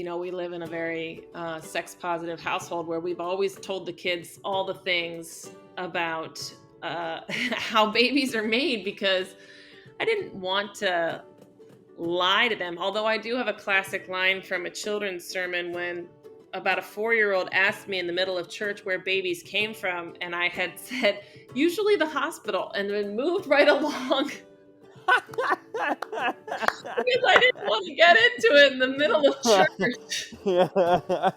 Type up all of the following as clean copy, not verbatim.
We live in a very sex positive household where we've always told the kids all the things about how babies are made, because I didn't want to lie to them. Although I do have a classic line from a children's sermon when about a 4-year-old asked me in the middle of church where babies came from, and I had said, usually the hospital, and then moved right along. Because I didn't want to get into it in the middle of church. But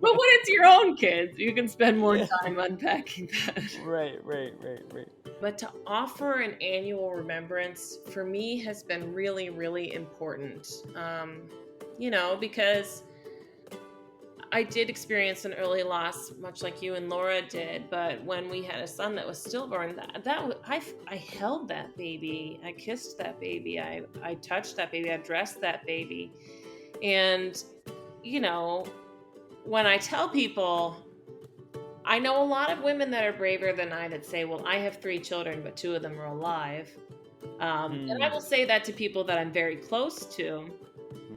when it's your own kids, you can spend more time unpacking that. Right. But to offer an annual remembrance for me has been really, really important. Because I did experience an early loss, much like you and Laura did. But when we had a son that was stillborn, I held that baby, I kissed that baby, I touched that baby, I dressed that baby, and when I tell people, I know a lot of women that are braver than I that say, well, I have 3 children, but 2 of them are alive. And I will say that to people that I'm very close to.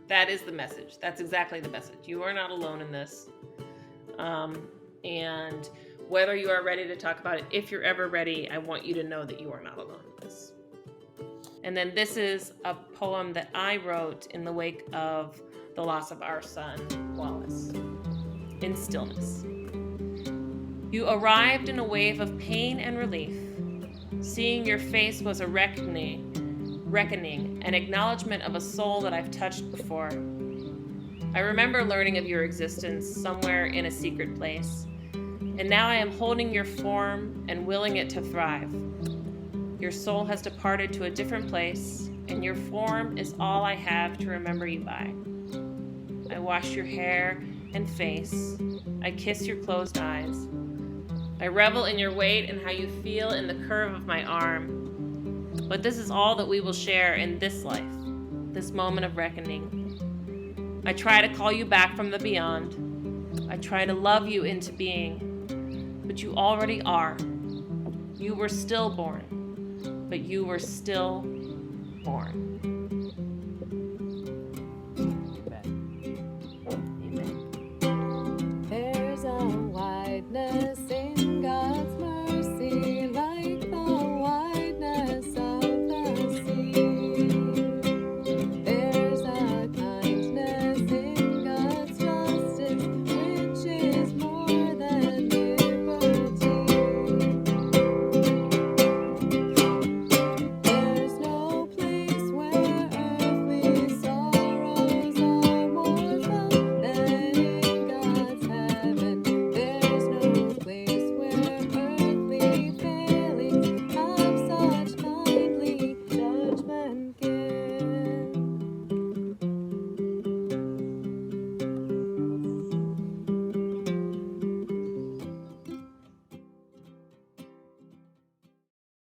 That is the message. That's exactly the message. You are not alone in this. And whether you are ready to talk about it, if you're ever ready, I want you to know that you are not alone in this. And then this is a poem that I wrote in the wake of the loss of our son, Wallace. In stillness. You arrived in a wave of pain and relief. Seeing your face was a reckoning, an acknowledgement of a soul that I've touched before. I remember learning of your existence somewhere in a secret place, and now I am holding your form and willing it to thrive. Your soul has departed to a different place, and your form is all I have to remember you by. I wash your hair and face. I kiss your closed eyes. I revel in your weight and how you feel in the curve of my arm. But this is all that we will share in this life, this moment of reckoning. I try to call you back from the beyond. I try to love you into being, but you already are. You were stillborn, but you were still born.